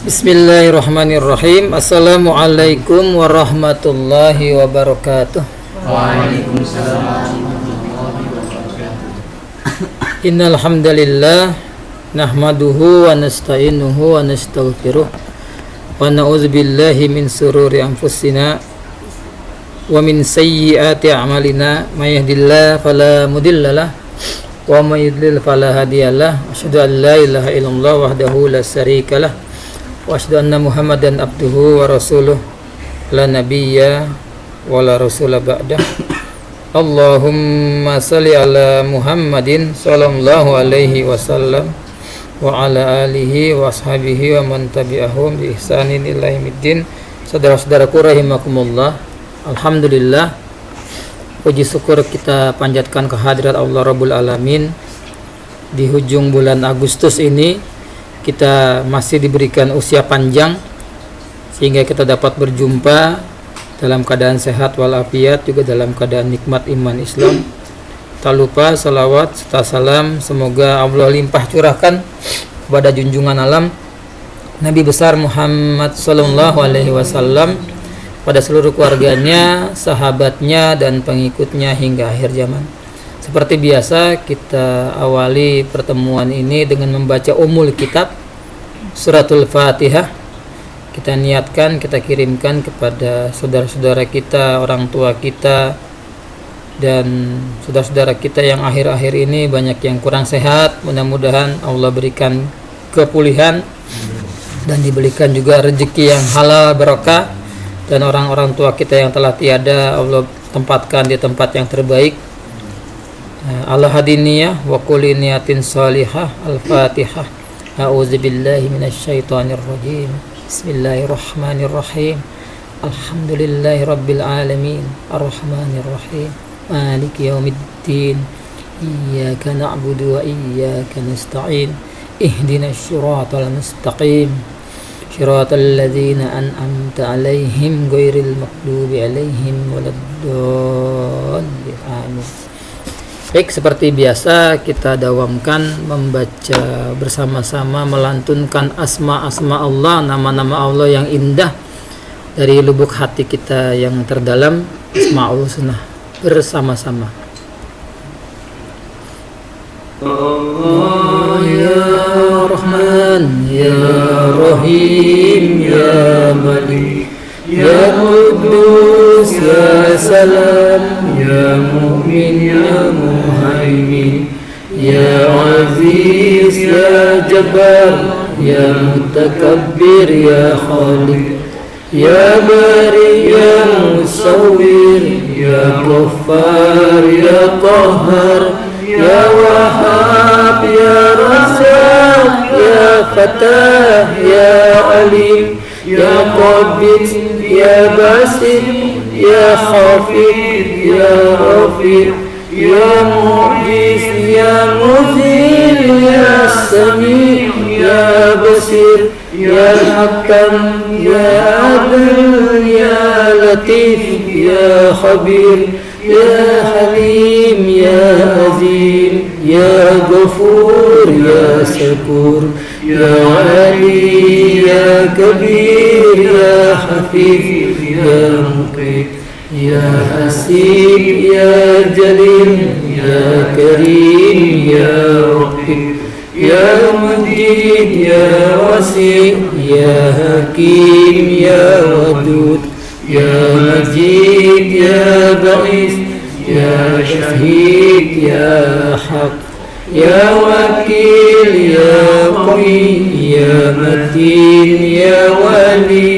Bismillahirrahmanirrahim. Assalamualaikum warahmatullahi wabarakatuh. Waalaikumsalam warahmatullahi wabarakatuh. Innal hamdalillah nahmaduhu wa nasta'inuhu wa nastaghfiruh wa na'udzu billahi min sururi anfusina wa min sayyiati a'malina may yahdihillahu fala mudhillalah wa may yudlil fala hadiyalah. Asyhadu an la ilaha illallah wahdahu la syarikalah wa asyhadu anna Muhammadan abduhu wa rasuluh la nabiyya wa la rasula ba'dah. Allahumma salli ala Muhammadin sallallahu alaihi wasallam wa ala alihi wa ashabihi wa man tabi'ahum bi ihsanin ila yaumiddin. Saudara-saudaraku rahimakumullah, alhamdulillah, puji syukur kita panjatkan kehadirat Allah Rabbul Alamin. Di hujung bulan Agustus ini kita masih diberikan usia panjang sehingga kita dapat berjumpa dalam keadaan sehat walafiat, juga dalam keadaan nikmat iman Islam. Tak lupa salawat serta salam semoga Allah limpah curahkan kepada junjungan alam Nabi besar Muhammad sallallahu alaihi wasallam, pada seluruh keluarganya, sahabatnya dan pengikutnya hingga akhir zaman. Seperti biasa, kita awali pertemuan ini dengan membaca Ummul Kitab, Suratul Fatihah. Kita niatkan, kita kirimkan kepada saudara-saudara kita, orang tua kita, dan saudara-saudara kita yang akhir-akhir ini banyak yang kurang sehat. Mudah-mudahan Allah berikan kepulihan dan diberikan juga rezeki yang halal barokah. Dan orang-orang tua kita yang telah tiada, Allah tempatkan di tempat yang terbaik. Ala hadiniyah wa kulli niyatin salihah. Al-Fatihah. A'udzubillahi minasyaitonir rajim. Bismillahirrahmanirrahim. Alhamdulillahi rabbil alamin. Arrahmanir rahim. Maliki yaumiddin. Iyyaka na'budu wa iyyaka nasta'in. Ihdinas siratal mustaqim. Shiratal ladzina an'amta 'alaihim ghairil maghdubi 'alaihim waladdallin. Amin. Baik, seperti biasa kita dawamkan membaca bersama-sama, melantunkan asma-asma Allah, nama-nama Allah yang indah dari lubuk hati kita yang terdalam. Asmaul Husna bersama-sama. Allah ya Rahman ya Rahim ya Malik ya Qudus ya Salam ya Mu'min ya Muhaimin ya Aziz ya Jabbar ya Mutakabbir ya Khaliq ya Bari ya Musawwir ya Ghaffar ya Qahhar ya Wahhab ya Razzaq ya Fatah ya Alim ya Qabid ya Basit ya Khafid ya Rafiq ya Mu'jiz ya Muzil ya Sami ya Basir ya Hakam ya Adil ya Latif ya Khabir ya Halim ya Azim ya Ghafur ya Syakur ya Ali ya Kabir ya Hafiz ya Muqit ya Hasib ya Jalil ya Karim ya Raqib ya Majid ya Wasi ya Hakim ya Wadud ya Majid ya Ba'is ya Syahid ya Haq ya Wakil ya Qawi ya Matin ya Wali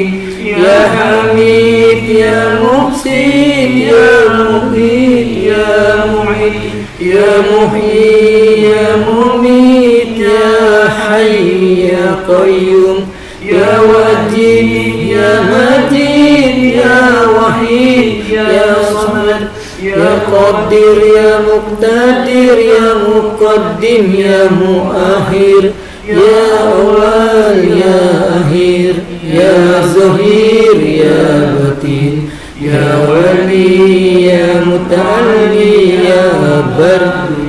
ya Hamid ya Muhsin ya Muhid ya Mu'id ya Muhyi ya Mumit ya Hayy ya Qayyum ya Wajid ya Majid ya Wahid ya Samad ya Qadir ya Muqtadir ya Muqaddim ya Muakhir ya Awal ya Akhir ya Zahir ya Batin ya Wali ya Muta'alli ya Bar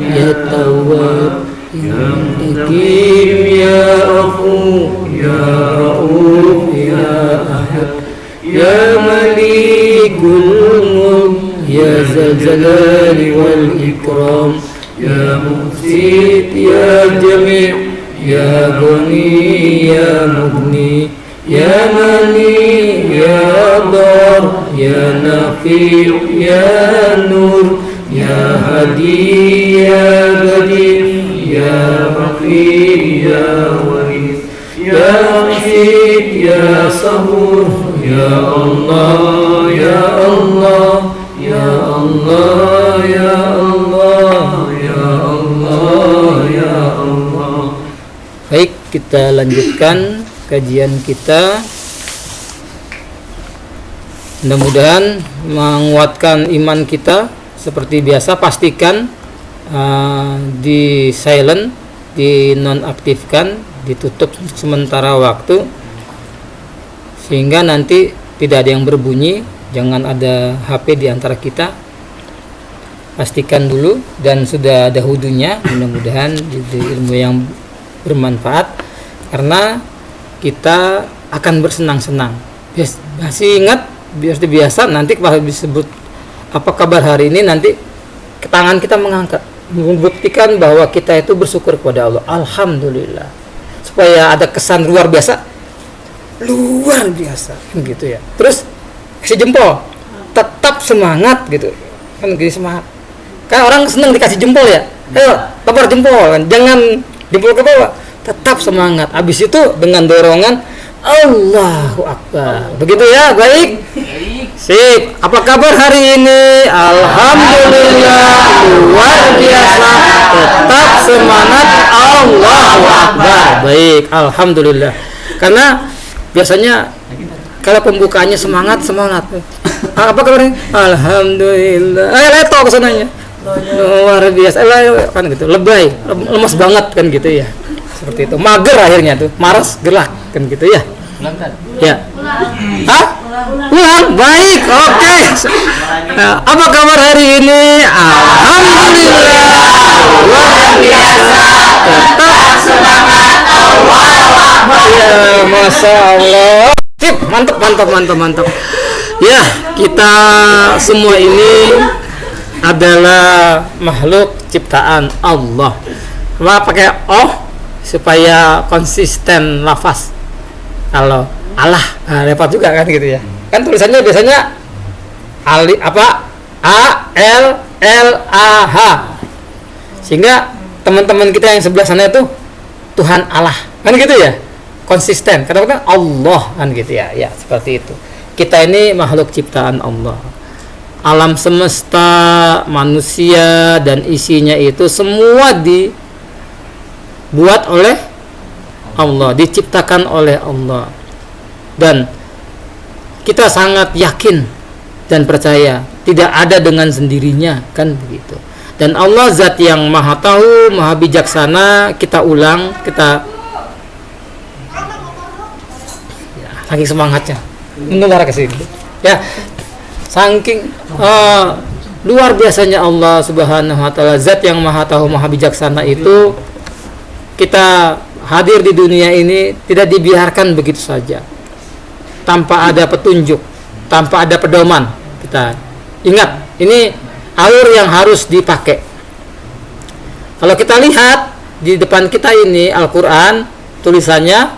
ya Tawwab ya Hakim ya Afu ya Rauf رؤوف يا أحد يا مليك الملك يا ذا الجلال والإكرام يا مقسط يا جميع يا غني يا مغني يا ماني يا ضار يا نافع يا نور يا هادي يا بديع يا رفيع يا وريث يا رشيد يا صبور يا الله يا الله يا الله يا الله ya Allah ya Allah. Baik, kita lanjutkan kajian kita. Mudah-mudahan menguatkan iman kita. Seperti biasa, pastikan di silent, di nonaktifkan, ditutup sementara waktu sehingga nanti tidak ada yang berbunyi. Jangan ada HP di antara kita. Pastikan dulu, dan sudah ada wudunya. Mudah-mudahan jadi ilmu yang bermanfaat, karena kita akan bersenang-senang. Masih ingat biasa nanti kalau disebut apa kabar hari ini, nanti ke tangan kita mengangkat, membuktikan bahwa kita itu bersyukur kepada Allah. Alhamdulillah, supaya ada kesan luar biasa gitu ya. Terus kasih jempol, tetap semangat gitu kan, gini semangat. Kan orang senang dikasih jempol ya, ayo tebar jempol kan, jangan jempol ke bawah, tetap semangat. Habis itu dengan dorongan Allahu Akbar, begitu ya. Baik, sip. Apa kabar hari ini? Alhamdulillah, luar biasa, tetap semangat, Allahu Akbar. Baik, Alhamdulillah. Karena biasanya kalau pembukaannya semangat. Apa kabarnya? Alhamdulillah. Leto kesananya. Luar biasa, kan gitu, lebay, lemas banget kan gitu ya, seperti itu, mager akhirnya tuh, maras, gelak kan gitu ya. Ya, ulang, baik, oke. Apa kabar hari ini? Alhamdulillah, luar biasa, tetap semangat, Allah. Ya, masya Allah, sip, mantap. Ya, kita semua ini adalah makhluk ciptaan Allah. Pakai supaya konsisten lafaz. Kalau Allah, repot juga kan gitu ya. Kan tulisannya biasanya A L L A H. Sehingga teman-teman kita yang sebelah sana itu Tuhan Allah. Kan gitu ya. Konsisten. Kadang-kadang Allah kan gitu ya. Ya, seperti itu. Kita ini makhluk ciptaan Allah. Alam semesta, manusia dan isinya itu semua dibuat oleh Allah, diciptakan oleh Allah. Dan kita sangat yakin dan percaya tidak ada dengan sendirinya, kan begitu. Dan Allah zat yang maha tahu, maha bijaksana. Kita ulang, kita ya, saking semangatnya menular ke sini. Ya, saking luar biasanya Allah Subhanahu wa taala, zat yang maha tahu, maha bijaksana itu. Kita hadir di dunia ini tidak dibiarkan begitu saja, tanpa ada petunjuk, tanpa ada pedoman. Kita ingat, ini alur yang harus dipakai. Kalau kita lihat di depan kita ini Al-Quran, tulisannya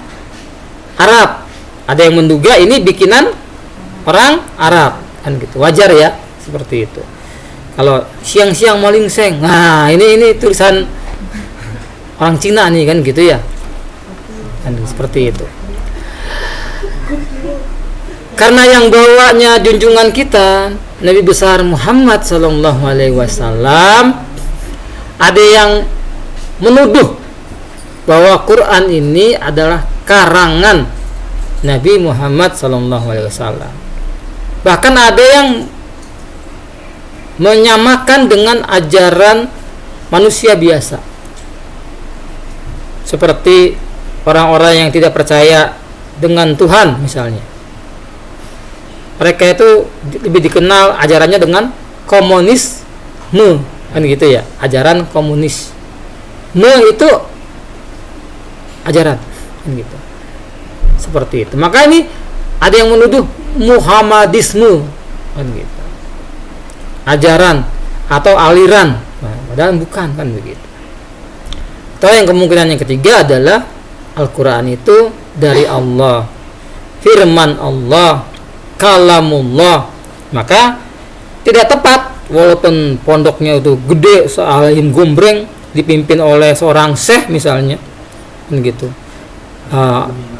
Arab. Ada yang menduga ini bikinan orang Arab, kan gitu. Wajar ya, seperti itu. Kalau siang-siang malingseng, nah ini tulisan orang Cina nih, kan gitu ya. Kan seperti itu. Karena yang bawanya junjungan kita Nabi besar Muhammad sallallahu alaihi wasallam, ada yang menuduh bahwa Quran ini adalah karangan Nabi Muhammad sallallahu alaihi wasallam. Bahkan ada yang menyamakan dengan ajaran manusia biasa, seperti orang-orang yang tidak percaya dengan Tuhan misalnya. Mereka itu lebih dikenal ajarannya dengan komunisme, kan gitu ya, ajaran komunisme itu ajaran, kan gitu. Seperti itu. Maka ini ada yang menuduh Muhammadisme kan gitu. Ajaran atau aliran. Nah, padahal bukan kan begitu. Atau yang kemungkinan yang ketiga adalah Al-Qur'an itu dari Allah. Firman Allah, kalamullah. Maka tidak tepat walaupun pondoknya itu gede sealim gombreng dipimpin oleh seorang syekh misalnya kan gitu.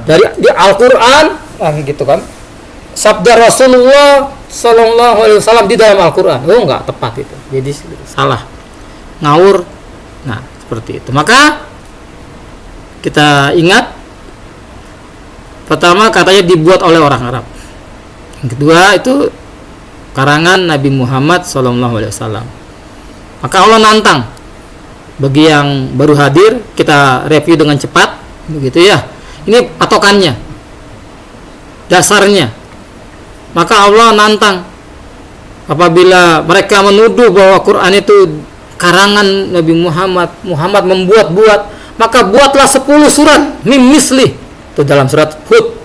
Dari di Al-Qur'an gitu kan. Sabda Rasulullah sallallahu alaihi wasallam di dalam Al-Qur'an. Oh, enggak tepat itu. Jadi salah. Ngawur. Nah, seperti itu. Maka kita ingat pertama katanya dibuat oleh orang Arab. Yang kedua itu karangan Nabi Muhammad sallallahu alaihi wasallam. Maka Allah nantang bagi yang baru hadir, kita review dengan cepat begitu ya. Ini patokannya, dasarnya. Maka Allah nantang apabila mereka menuduh bahwa Quran itu karangan Nabi Muhammad membuat-buat, maka buatlah 10 surat mim misli. Itu dalam surat Hud.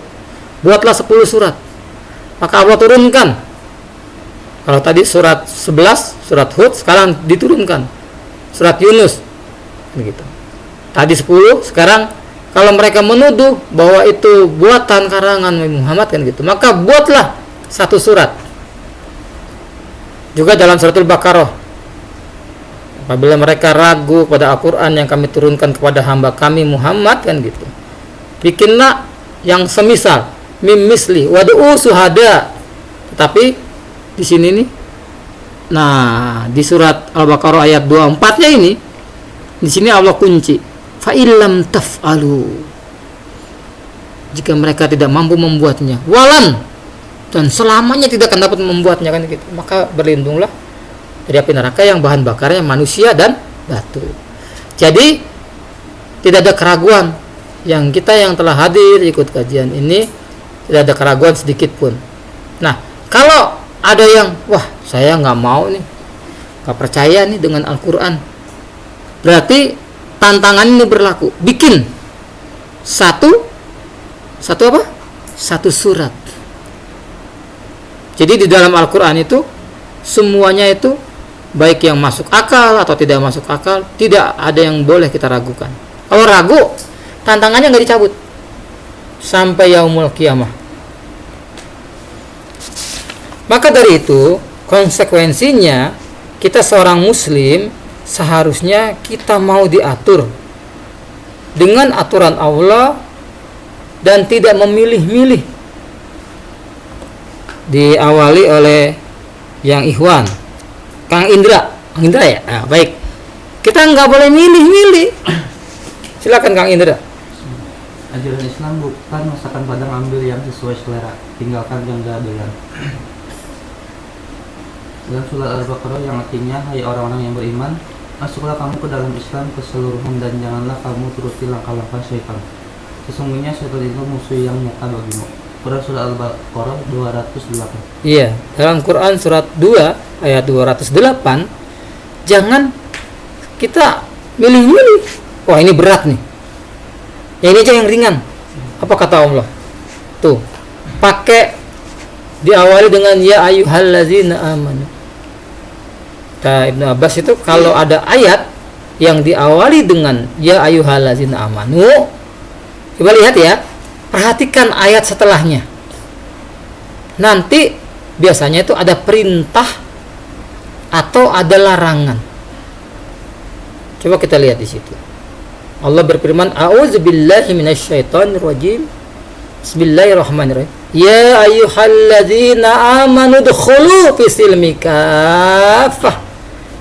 Buatlah 10 surat. Maka Allah turunkan. Kalau tadi surat 11 surat Hud, sekarang diturunkan surat Yunus begitu. Tadi 10, sekarang kalau mereka menuduh bahwa itu buatan karangan Nabi Muhammad kan gitu, maka buatlah 1 surat. Juga dalam suratul Baqarah, apabila mereka ragu pada Al-Quran yang kami turunkan kepada hamba kami Muhammad kan gitu, bikinlah yang semisal mim misli wad'u suhada. Tetapi di sini nih, nah di surat Al-Baqarah ayat 24-nya ini, di sini Allah kunci fa illam taf'alu, jika mereka tidak mampu membuatnya, walan, dan selamanya tidak akan dapat membuatnya kan gitu, maka berlindunglah dari api neraka yang bahan bakarnya manusia dan batu. Jadi tidak ada keraguan yang kita yang telah hadir ikut kajian ini, tidak ada keraguan sedikit pun. Nah, kalau ada yang wah saya nggak mau nih, nggak percaya nih dengan Al-Quran, berarti tantangan ini berlaku. Bikin satu surat. Jadi di dalam Al-Quran itu semuanya itu baik yang masuk akal atau tidak masuk akal, tidak ada yang boleh kita ragukan. Kalau ragu, tantangannya nggak dicabut sampai yaumul kiamah. Maka dari itu konsekuensinya kita seorang muslim seharusnya kita mau diatur dengan aturan Allah dan tidak memilih-milih. Diawali oleh yang ikhwan Kang Indra ya. Nah, baik, kita nggak boleh milih-milih. Silakan Kang Indra. Ajaran Islam bukan masakan padang ambil yang sesuai selera, tinggalkan yang gak doyan. Dalam surat Al-Baqarah yang artinya, hai orang-orang yang beriman, masuklah kamu ke dalam Islam keseluruhan dan janganlah kamu turuti langkah-langkah syaitan. Sesungguhnya syaitan itu musuh yang nyata bagimu. Quran surat Al-Baqarah 208. Iya, dalam Quran surat 2 ayat 208, jangan kita milih-milih. Wah, ini berat nih. Ya, ini aja yang ringan. Apa kata Allah? Tuh, pakai diawali dengan ya ayyuhallazina amanu. Ibnu Abbas itu kalau ada ayat yang diawali dengan ya ayyuhallazina amanu, coba lihat ya, perhatikan ayat setelahnya. Nanti biasanya itu ada perintah atau ada larangan. Coba kita lihat di situ. Allah berfirman, a'udzubillahi minasyaitonirrajim. Bismillahirrahmanirrahim. Ya ayyuhalladzina amanu dkhulu fi silmi kaffah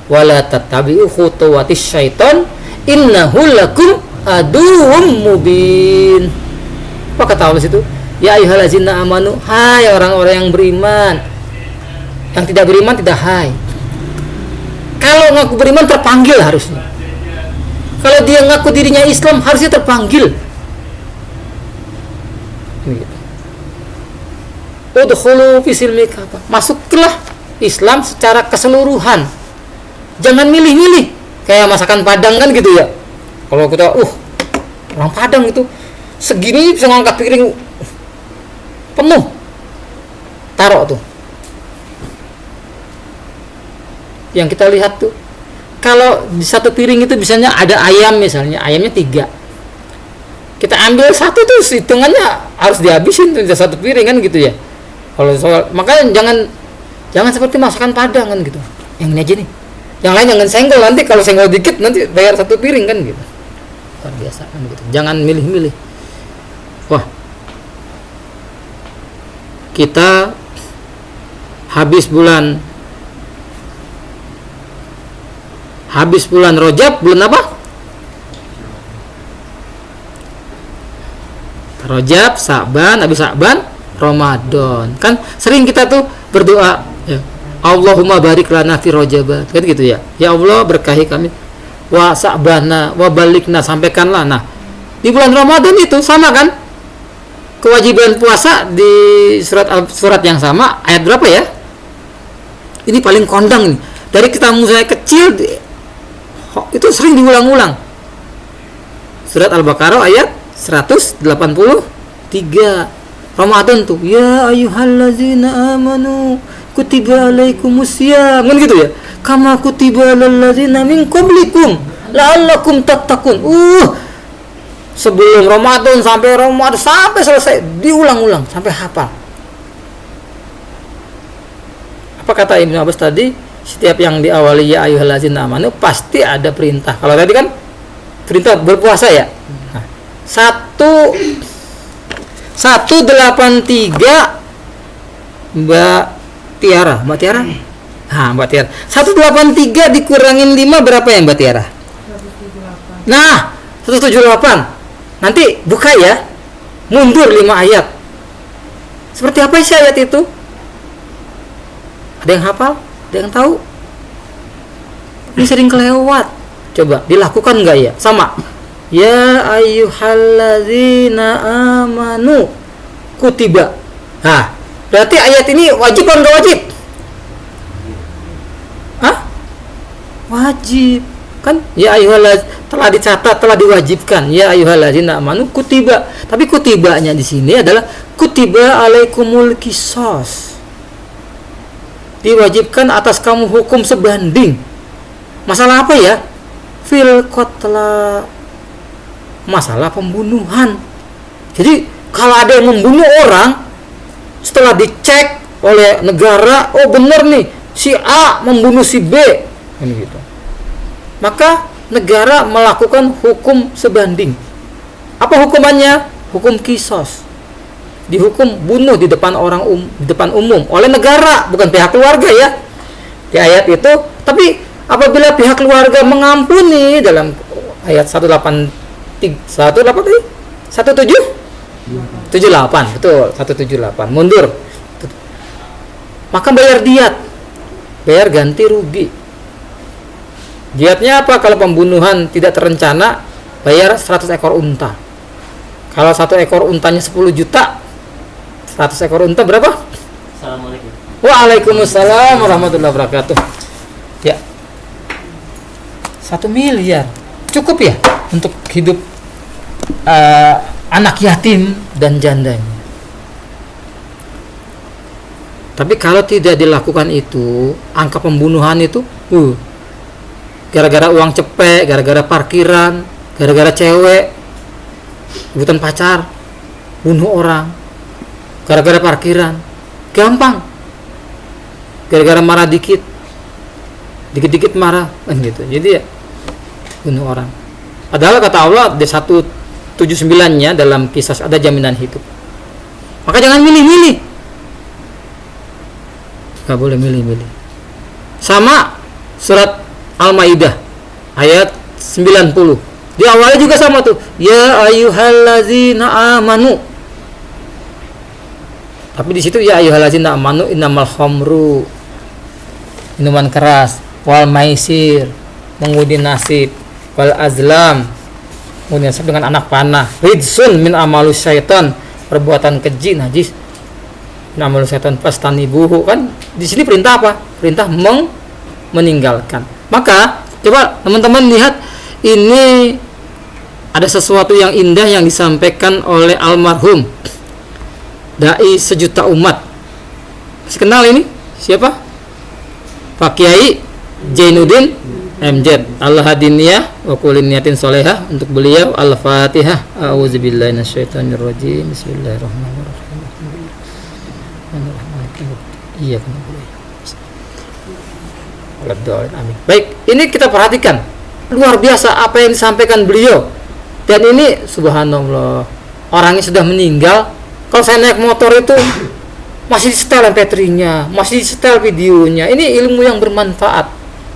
wa la tattabi'u khutuwatis syaiton innahu lakum aduwwum mubin. Apa kata Allah situ? Ya ayyuhalladzina amanu, hai orang-orang yang beriman. Yang tidak beriman tidak hai. Kalau ngaku beriman terpanggil harusnya. Kalau dia ngaku dirinya Islam harusnya terpanggil. Udkhulu fi silmi kaffah. Masuklah Islam secara keseluruhan. Jangan milih-milih. Kayak masakan Padang kan gitu ya. Kalau kita orang Padang itu segini bisa ngangkat piring penuh, taruh tuh. Yang kita lihat tuh, kalau di satu piring itu misalnya ada ayam, misalnya ayamnya 3, kita ambil satu tuh hitungannya harus dihabisin tuh satu piring kan gitu ya. Kalau soal, makanya jangan seperti masakan Padang kan gitu. Yang ini aja nih, yang lain jangan senggol, nanti kalau senggol dikit nanti bayar satu piring kan gitu. Luar biasa kan gitu. Jangan milih-milih. Wah, kita habis bulan Rajab, bulan apa? Rajab, Sa'ban, habis Sa'ban Ramadan. Kan sering kita tuh berdoa ya, Allahumma barik lana fi Rajab. Kan gitu ya. Ya Allah berkahi kami wa Sa'bana wa balikna, sampaikanlah. Nah, di bulan Ramadan itu sama kan? Kewajiban puasa di surat yang sama, ayat berapa ya? Ini paling kondang nih. Dari kita mulai kecil itu sering diulang-ulang. Surat Al-Baqarah ayat 183. Ramadan tuh, ya ayyuhallazina amanu kutiba alaikumusiyam, kan gitu ya. Kama kutiba alal ladzina min qablikum la'allakum tattaqun. Sebelum Ramadan sampai selesai diulang-ulang sampai hafal. Apa kata Ibnu Abbas tadi? Setiap yang diawali ya ayyuhallazina amanu pasti ada perintah. Kalau tadi kan perintah berpuasa ya. Nah, 183 Mbak Tiara. Nah, Mbak Tiara. 183 dikurangin 5 berapa ya Mbak Tiara? 178. Nah, 178. Nanti buka ya, mundur 5 ayat. Seperti apa sih ayat itu? Ada yang hafal? Ada yang tahu? Ini sering kelewat. Coba dilakukan nggak ya? Sama. Ya ayyuhalladzina amanu kutiba. Nah, berarti ayat ini wajib atau nggak wajib? Hah? Wajib. Kan ya ayyuhalladzina, telah dicatat, telah diwajibkan. Ya ayyuhalladzina amanu kutiba. Tapi kutibanya di sini adalah kutiba alaikumul qisas. Diwajibkan atas kamu hukum sebanding. Masalah apa ya? Fil qatla. Masalah pembunuhan. Jadi kalau ada yang membunuh orang, setelah dicek oleh negara, oh benar nih si A membunuh si B, ini gitu. Maka negara melakukan hukum sebanding. Apa hukumannya? Hukum qisas. Dihukum bunuh di depan di depan umum oleh negara, bukan pihak keluarga ya. Di ayat itu, tapi apabila pihak keluarga mengampuni dalam ayat 178 betul, 178 mundur. Maka bayar diat, bayar ganti rugi. Diatnya apa? Kalau pembunuhan tidak terencana, bayar 100 ekor unta. Kalau 1 ekor untanya 10 juta, 100 ekor unta berapa? Assalamualaikum. Waalaikumsalam warahmatullahi wabarakatuh. Ya, 1 miliar cukup ya untuk hidup anak yatim dan jandanya. Tapi kalau tidak dilakukan itu, angka pembunuhan itu gara-gara uang cepet, gara-gara parkiran, gara-gara cewek, rebutan pacar, bunuh orang, gara-gara parkiran, gampang, gara-gara marah dikit-dikit marah kan gitu. Jadi ya bunuh orang. Padahal kata Allah di 179-nya dalam Qisas ada jaminan hidup. Maka jangan milih-milih. Gak boleh milih-milih. Sama surat Al-Maidah ayat 90. Di awalnya juga sama tuh. Ya ayyuhallazina amanu. Tapi di situ ya ayyuhallazina amanu innamal khamru, minuman keras, wal maisir, mengundi nasib, wal azlam, mengundi nasib dengan anak panah, ridsun min amalus syaitan, perbuatan keji najis, min amalus syaitan fastanibuhu. Kan di sini perintah apa? Perintah meninggalkan. Maka coba teman-teman lihat ini ada sesuatu yang indah yang disampaikan oleh almarhum dai sejuta umat. Masih kenal ini? Siapa? Pak Kiai Jainuddin MZ. Allah hadiniyah wa kulli niyatin sholihah. Untuk beliau Al-Fatihah. A'udzubillahi minasyaitonirrajim. Bismillahirrahmanirrahim. Iya kan. Amin. Baik, ini kita perhatikan luar biasa apa yang disampaikan beliau. Dan ini subhanallah, orangnya sudah meninggal. Kalau saya naik motor itu masih di setel MP3-nya, masih di setel videonya. Ini ilmu yang bermanfaat,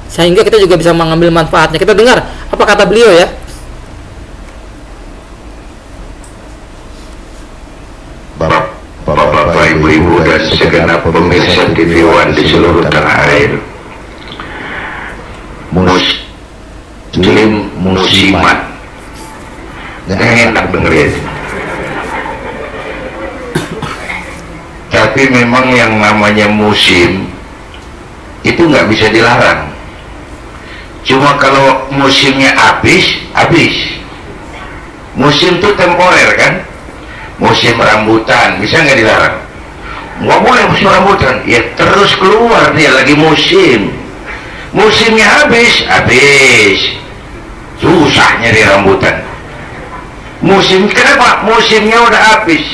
sehingga kita juga bisa mengambil manfaatnya. Kita dengar apa kata beliau ya. Bapak, Ibu, dan segenap pemirsa TV One di seluruh tanah air, muslim musiman, enak dengerin. Tapi memang yang namanya musim itu nggak bisa dilarang. Cuma kalau musimnya habis. Musim itu temporer kan. Musim rambutan bisa nggak dilarang? Nggak boleh musim rambutan. Ya terus keluar dia lagi musim. Musimnya habis. Susah nyari rambutan. Kenapa? Musimnya udah habis.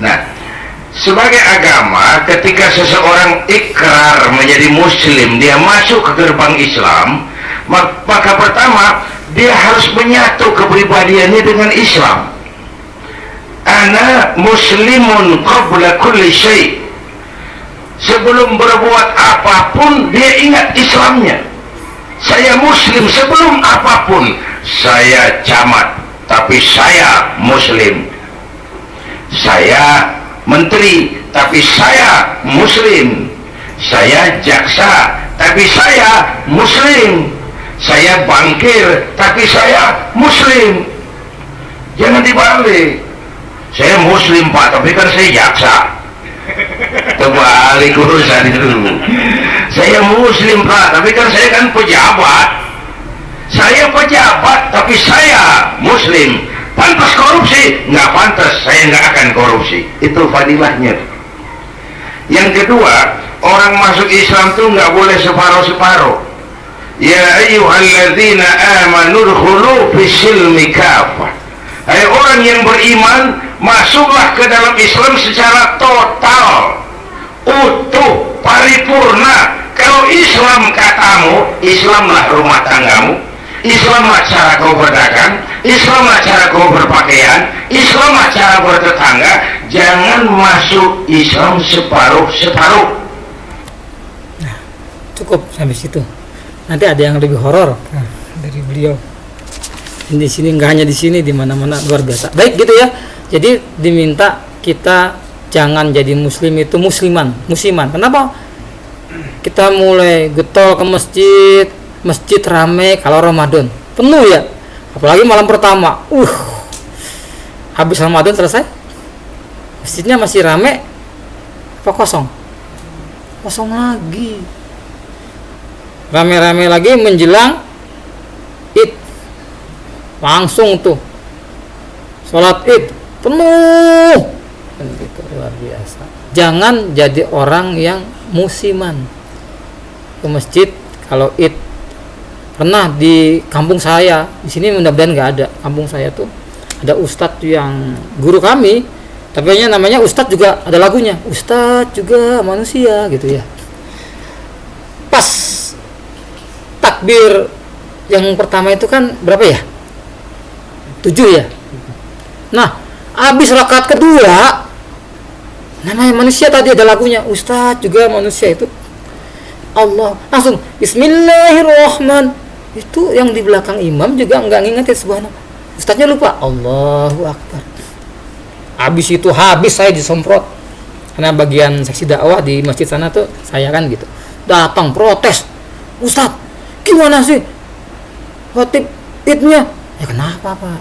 Nah, sebagai agama, ketika seseorang ikrar menjadi muslim, dia masuk ke gerbang Islam, maka pertama dia harus menyatu kepribadiannya dengan Islam. Ana muslimun qabla kulli syai'. Sebelum berbuat apapun dia ingat Islamnya. Saya muslim sebelum apapun. Saya camat, tapi saya muslim. Saya menteri, tapi saya muslim. Saya jaksa, tapi saya muslim. Saya bankir, tapi saya muslim. Jangan dibalik. Saya muslim Pak, tapi kan saya jaksa. Terbalik urusan itu. Saya muslim Pak, tapi kan saya kan pejabat. Saya pejabat, tapi saya muslim. Pantas korupsi? Nggak pantas, saya nggak akan korupsi. Itu fadilahnya. Yang kedua, orang masuk Islam tuh nggak boleh separuh-separuh. Ya ayyuhalladzina amanu dkhulu fis-silmi kafah. Hai orang yang beriman, masuklah ke dalam Islam secara total, utuh, paripurna. Kalau Islam katamu, Islamlah rumah tanggamu, Islamlah cara kau berdagang, Islamlah cara kau berpakaian, Islamlah cara bertetangga. Jangan masuk Islam separuh-separuh. Nah, cukup sampai situ. Nanti ada yang lebih horor dari beliau. Di sini nggak hanya di sini, di mana-mana luar biasa. Baik gitu ya. Jadi diminta kita jangan jadi muslim itu musiman. Kenapa? Kita mulai getol ke masjid rame kalau Ramadan penuh ya, apalagi malam pertama. Habis Ramadan selesai, masjidnya masih rame apa kosong lagi, rame-rame lagi menjelang Id, langsung tuh sholat Id penuh kan gitu, luar biasa. Jangan jadi orang yang musiman ke masjid kalau Id. Pernah di kampung saya, di sini mudah-mudahan nggak ada. Kampung saya tuh ada ustadz yang guru kami, tapi namanya ustadz juga ada lagunya. Ustadz juga manusia gitu ya. Pas takbir yang pertama itu kan berapa ya? 7 ya. Nah, habis rakaat kedua, namanya manusia tadi ada lagunya. Ustadz juga manusia itu. Allah langsung Bismillahirrahmanirrahim. Itu yang di belakang imam juga nggak ngingetin subhanallah. Ustaznya lupa Allahu Akbar. Habis saya disemprot. Karena bagian seksi dakwah di masjid sana tuh saya kan gitu. Datang protes. Ustaz, gimana sih khotib Idnya? Ya kenapa Pak?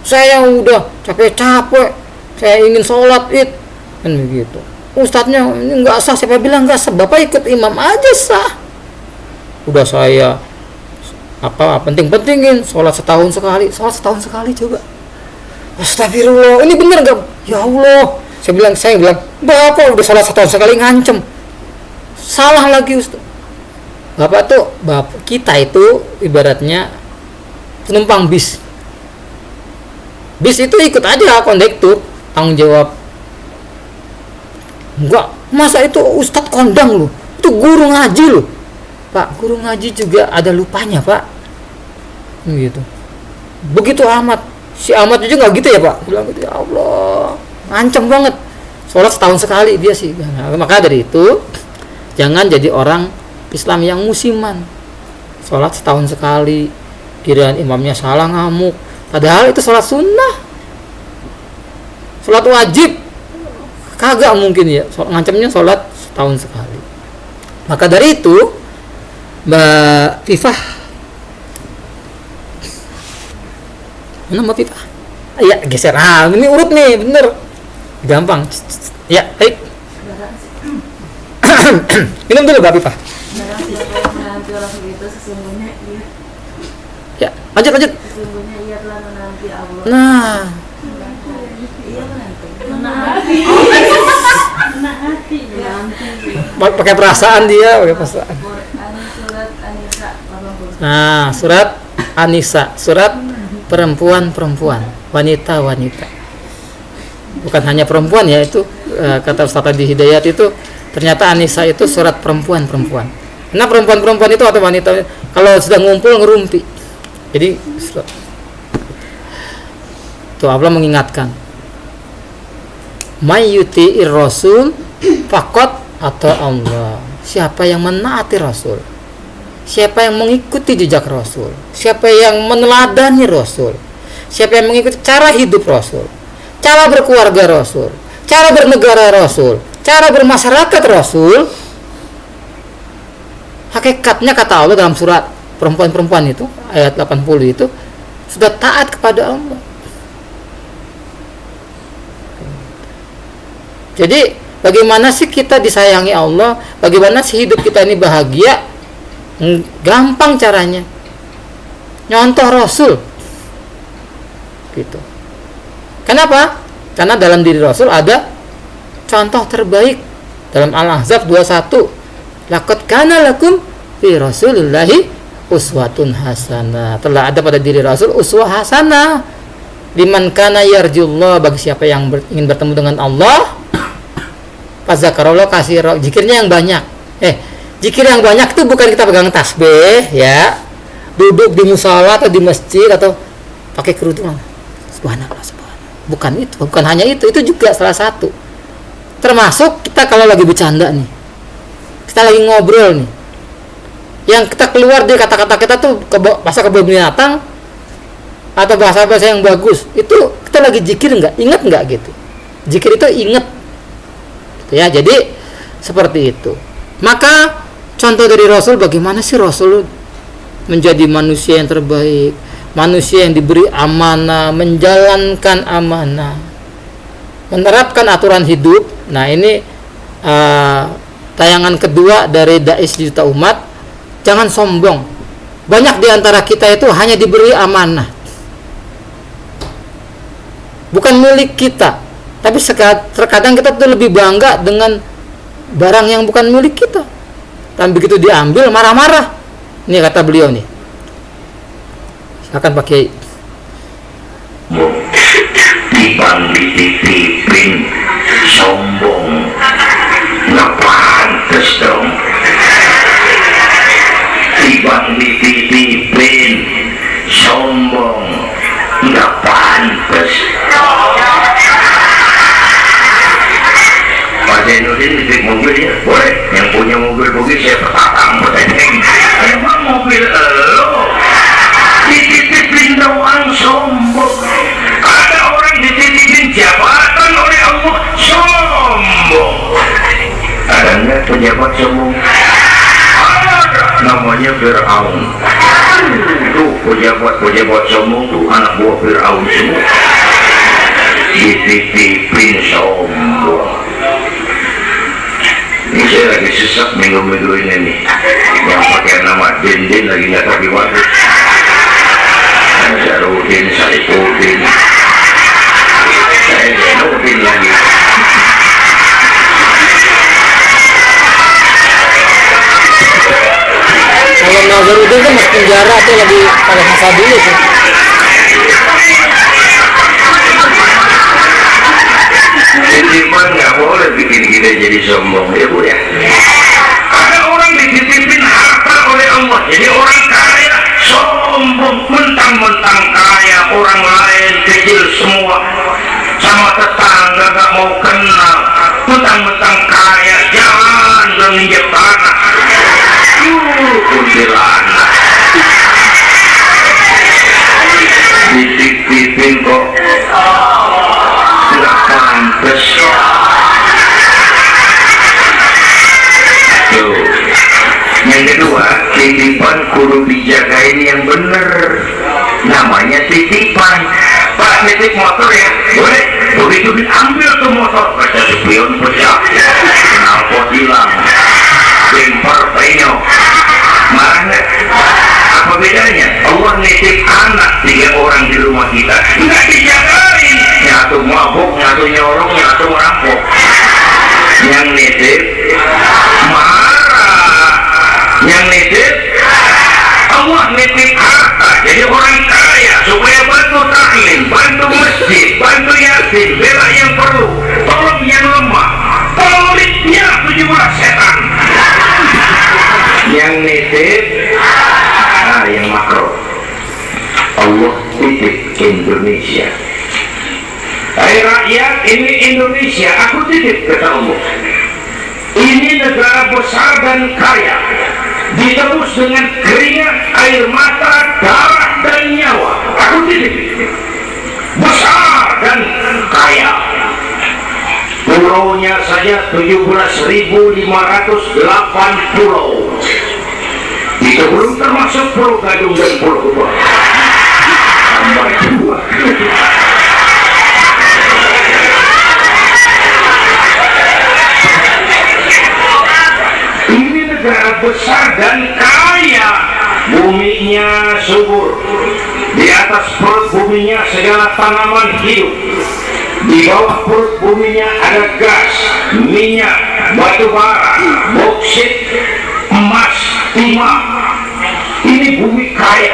Saya udah capek-capek. Saya ingin sholat Id. Kan begitu. Ustadznya nggak sah. Siapa bilang nggak sah? Bapak ikut imam aja sah. Udah saya apa penting-pentingin sholat setahun sekali coba. Astagfirullah, ini bener gak? Ya Allah, saya bilang bapak udah sholat setahun sekali ngancem, salah lagi Ustaz. Bapak kita itu ibaratnya penumpang bis itu ikut aja kondektur, tanggung jawab. Enggak, masa itu Ustadz kondang loh, itu guru ngaji loh Pak, guru ngaji juga ada lupanya Pak, gitu. Begitu si Ahmad juga nggak gitu ya Pak, bilang gitu, ya Allah ngancem banget, sholat setahun sekali dia sih. Nah, maka dari itu jangan jadi orang Islam yang musiman, sholat setahun sekali, kirain imamnya salah ngamuk, padahal itu sholat sunnah, sholat wajib kagak mungkin ya, ngancamnya sholat setahun sekali. Maka dari itu Mbak Fifah, mana Mbak Fifah? Ya geser, ini urut nih, bener, gampang. Ya baik. Minum dulu Mbak Fifah. Menanti orang itu sesungguhnya Ya lanjut. sesungguhnya ia telah menanti Allah. Nah, Iya menanti. pakai perasaan dia, pakai perasaan. Surat An-Nisa 80. Nah, surat An-Nisa, surat perempuan, wanita. Bukan hanya perempuan ya, itu kata Ustaz di Hidayat itu ternyata An-Nisa itu surat perempuan. Karena perempuan itu atau wanita kalau sudah ngumpul ngerumpi. Jadi tuh Allah mengingatkan, may yuti'ir rasul faqad atau Allah. Siapa yang menaati Rasul, siapa yang mengikuti jejak Rasul, siapa yang meneladani Rasul, siapa yang mengikuti cara hidup Rasul, cara berkeluarga Rasul, cara bernegara Rasul, cara bermasyarakat Rasul, hakikatnya kata Allah dalam surat perempuan itu ayat 80 itu sudah taat kepada Allah. Jadi bagaimana sih kita disayangi Allah, bagaimana sih hidup kita ini bahagia? Gampang caranya, nyontoh Rasul gitu. Kenapa? Karena dalam diri Rasul ada contoh terbaik. Dalam Al-Ahzab 21, laqad kana lakum fi Rasulillahi uswatun hasanah. Telah ada pada diri Rasul uswah hasanah liman kana yarjullah, bagi siapa yang ingin bertemu dengan Allah. Fazakarullah, kasih zikirnya yang banyak. Zikir yang banyak itu bukan kita pegang tasbih ya, duduk di musala atau di masjid atau pakai kerudung subhanallah. Bukan itu, bukan hanya itu juga salah satu. Termasuk kita kalau lagi bercanda nih, kita lagi ngobrol nih, yang kita keluar dari kata-kata kita tuh bahasa kebun binatang atau bahasa-bahasa yang bagus, itu kita lagi zikir nggak? Ingat nggak gitu? Zikir itu ingat gitu ya. Jadi seperti itu. Maka contoh dari Rasul, bagaimana sih Rasul menjadi manusia yang terbaik, manusia yang diberi amanah, menjalankan amanah, menerapkan aturan hidup. Nah ini tayangan kedua dari Dai Sejuta Umat. Jangan sombong. Banyak di antara kita itu hanya diberi amanah, bukan milik kita. Tapi terkadang kita tuh lebih bangga dengan barang yang bukan milik kita. Dan begitu diambil marah-marah. Ini kata beliau nih. Silakan Pak Kiai. Tibang dititipin sombong, nggak pantes dong. Tibang dititipin sombong, nggak pantes. Pak Zainuddin nitip mobil ya, boleh. Yang punya mobil bugis saya pertatang bertenteng. Emang mobil lo dititipin doang sombong. Ada orang dititipin jabatan oleh Allah sombong. Ada nggak pejabat sombong? Ada, namanya Fir'aun. Tuh pejabat sombong tuh anak buah Fir'aun semua. Dititipin sombong. Ini saya lagi sesak minggu-minggu ini nih, yang pakai nama Dindin lagi nggak tapi waktu. Nurdin Saifuddin, saya Nurdin lagi. Kalau Nazarudin kan masuk penjara tuh lagi pada masa dulu tuh. Titipan nggak boleh bikin kita jadi sombong ya Bu ya. Ada orang dititipin harta oleh Allah jadi orang kaya sombong, mentang-mentang kaya, orang lain kecil semua, sama tetangga gak mau kenal, mentang-mentang kaya jalan menginjak tanah. Kuntilanak dititipin kok nggak pantes. Tuh. Yang kedua, titipan kudu dijagain yang bener, namanya titipan. Pak, nitip motor ya, boleh? Begitu diambil tuh motor, baca spion pecah, knalpot hilang, bemper penyok, marah nggak? Apa bedanya? Allah nitip anak 3 orang di rumah kita, nggak dijagain, nyatu mabuk, nyatu nyorong, nyatu merampok. Yang nitip marah, yang nitip Allah nitip harta jadi orang kaya supaya bantu taklim, bantu masjid, bantu yatim, bela yang perlu, tolong yang lemah, pelitnya 17 setan. Yang nitip yang makro Allah titip Indonesia. Hai rakyat, ini Indonesia aku titip kata Allah. Ini negara besar dan kaya, ditebus dengan keringat, air mata, darah dan nyawa. Aku titip besar dan kaya. Pulaunya saja 17.508 pulau. Itu belum termasuk Pulau Gadung dan Pulau Kepulauan. Tambah 2. Ini negara besar dan kaya. Buminya subur. Di atas perut buminya segala tanaman hidup. Di bawah perut buminya ada gas, minyak, batu bara, boksit, emas, timah. Ini bumi kaya.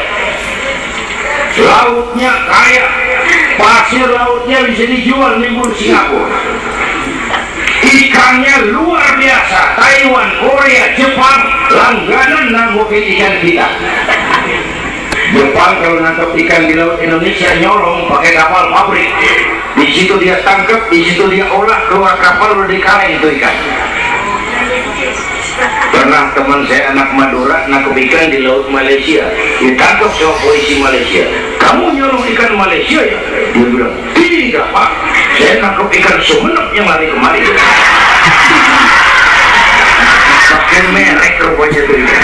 Lautnya kaya. Pasir lautnya bisa dijual minggu di Singapura. Ikannya luar biasa. Taiwan, Korea, Jepang langganan nanggukin ikan kita. Jepang kalau nangkep ikan di laut Indonesia nyolong pakai kapal pabrik. Di situ dia tangkap, di situ dia olah, keluar kapal udah dikalahin itu ikan. Pernah teman saya anak Madura nangkep ikan di laut Malaysia, ditangkap sama polisi Malaysia. Kamu nyolong ikan Malaysia ya? Dia bilang, tidak Pak, saya nangkep ikan Sumenep yang lari kemari. Pakai merek rupanya tuh ikan.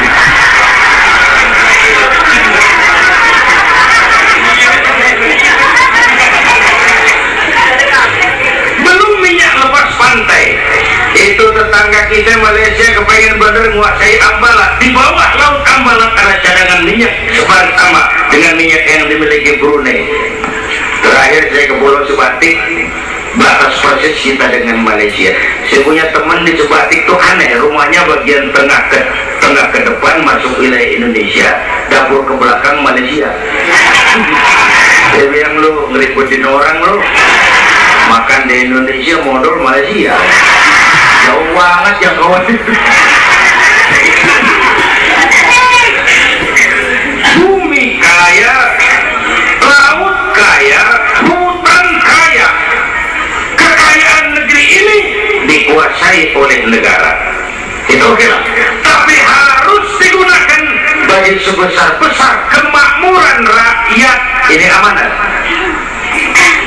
Belum minyak lepas pantai. Itu tetangga kita Malaysia kepengen bener menguasai Ambalat. Di bawah laut Ambalat ada cadangan minyak sepadan sama dengan minyak yang dimiliki Brunei. Terakhir saya ke Pulau Sebatik, batas persis kita dengan Malaysia. Saya punya teman di Sebatik tuh aneh, rumahnya bagian tengah ke depan masuk wilayah Indonesia, dapur ke belakang Malaysia. Saya bilang, lu ngeributin orang lu, makan di Indonesia modal Malaysia. Jauh banget ya kawan. Bumi kaya, laut kaya, hutan kaya. Kekayaan negeri ini dikuasai oleh negara. Itu oke lah. Tapi harus digunakan bagi sebesar-besar kemakmuran rakyat. Ini amanat.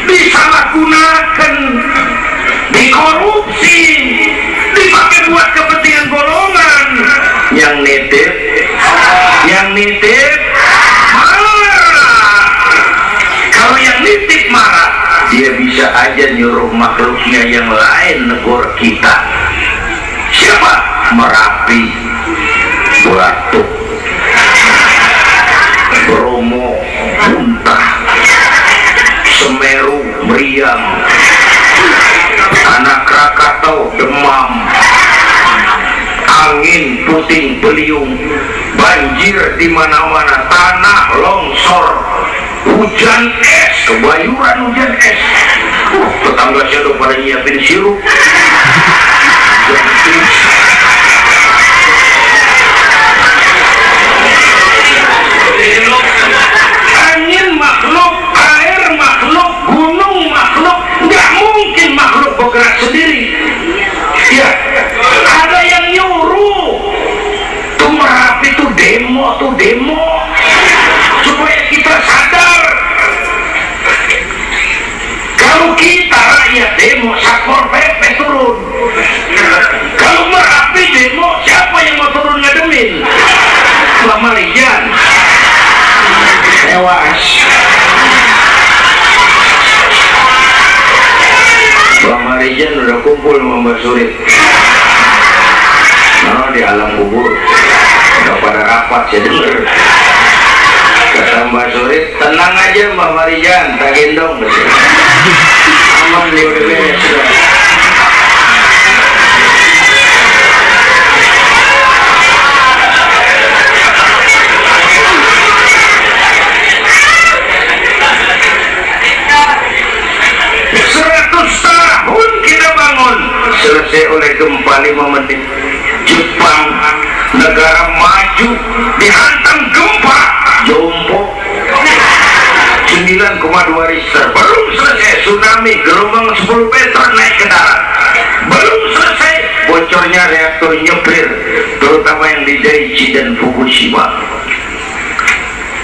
Disalahgunakan, dikorupsi, dipakai buat kepentingan golongan. Yang nitip marah. Kalau yang nitip marah, dia bisa aja nyuruh makhluknya yang lain negor kita. Siapa? Merapi, Batuk, Bromo, Muntah. ayam, anak Krakatau demam, angin puting beliung, banjir di mana-mana, tanah longsor, hujan es, kebayuran hujan es. Tetangga saya udah pada nyiapin sirup. Angin makhluk, air makhluk, gunung makhluk, nggak mungkin makhluk bergerak sendiri. Ya, ada yang nyuruh. Tuh Merapi tuh demo, supaya kita sadar. Kalau kita rakyat demo, Satpol PP turun. Kalau Merapi demo, siapa yang mau turun ngademin? Lama Lijan tewas. Lama Lijan udah kumpul sama Mbak Surit. Nah, di alam kubur udah pada rapat, saya denger. Kata Mbak Surit, tenang aja Mbak Marijan, tak gendong. Aman, dia udah beres. Selesai oleh gempa 5 menit. Jepang, negara maju, dihantam gempa jompo 9,2 Richter. Belum selesai tsunami, gelombang 10 meter naik ke darat. Belum selesai bocornya reaktor nyepir, terutama yang di Daiichi dan Fukushima.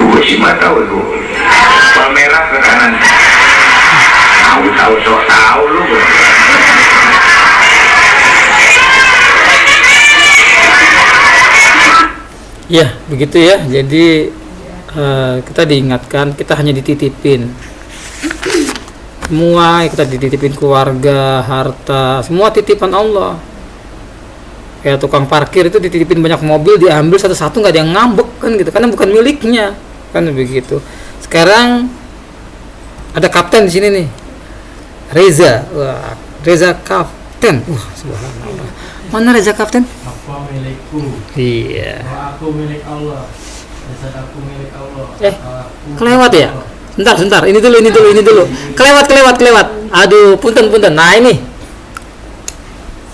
Fukushima tahu ibu? Palmerah ke kanan. Tahu lu. Ya, begitu ya. Jadi kita diingatkan, kita hanya dititipin. Semua kita dititipin, keluarga, harta, semua titipan Allah. Kayak tukang parkir itu dititipin banyak mobil, diambil satu-satu, nggak ada yang ngambek kan gitu, karena bukan miliknya kan begitu. Sekarang ada kapten di sini nih, Reza. Wah, Reza kapten. Subhanallah. Mana Reza kapten? Apa milikku? Iya. Aku milik Allah. Jasad aku milik Allah. Kelewat ya? Bentar. Ini dulu. Kelewat. Aduh, punten. Nah, ini.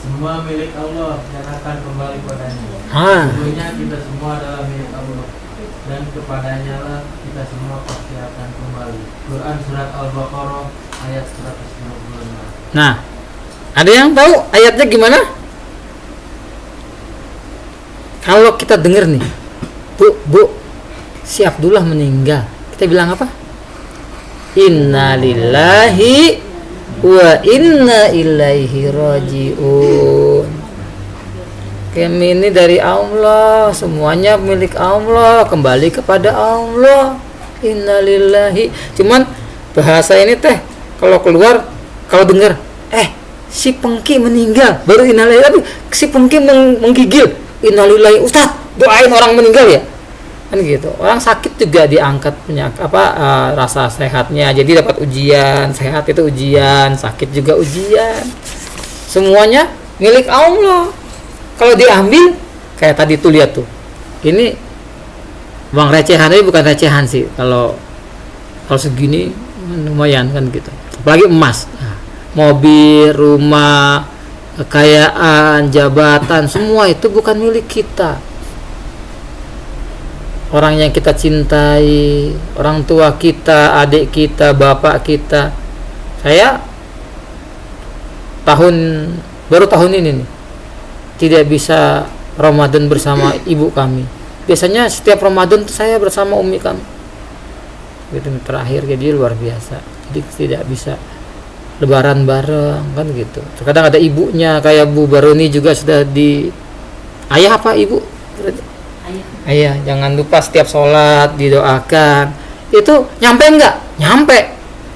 Semua milik Allah dan akan kembali padanya. Sesungguhnya kita semua adalah milik Allah dan kepadanya lah kita semua pasti akan kembali. Quran surat Al-Baqarah ayat 125. Nah, ada yang tahu ayatnya gimana? Kalau kita dengar nih, Bu, si Abdullah meninggal, kita bilang apa? Inna lillahi wa inna ilaihi raji'un. Kami ini dari Allah, semuanya milik Allah, kembali kepada Allah. Inna lillahi. Cuman bahasa ini teh kalau keluar, kalau dengar, si Pengki meninggal, baru innalillahi, tapi si Pengki menggigil. Innalillahi, Ustaz, doain orang meninggal ya. Kan gitu. Orang sakit juga diangkat penyakit rasa sehatnya. Jadi dapat ujian, sehat itu ujian, sakit juga ujian. Semuanya milik Allah. Kalau diambil kayak tadi tuh, lihat tuh. Ini uang recehan, tapi bukan recehan sih. Kalau segini lumayan kan gitu. Apalagi emas. Mobil, rumah, kekayaan, jabatan, semua itu bukan milik kita. Orang yang kita cintai, orang tua kita, adik kita, bapak kita. Saya baru tahun ini nih tidak bisa Ramadan bersama ibu kami. Biasanya setiap Ramadan saya bersama umi kami. Itu terakhir, jadi luar biasa. Jadi tidak bisa lebaran bareng kan gitu. Terkadang ada ibunya, kayak Bu Baroni juga sudah di ayah apa ibu? Ayah, jangan lupa setiap sholat didoakan. Itu nyampe enggak? Nyampe.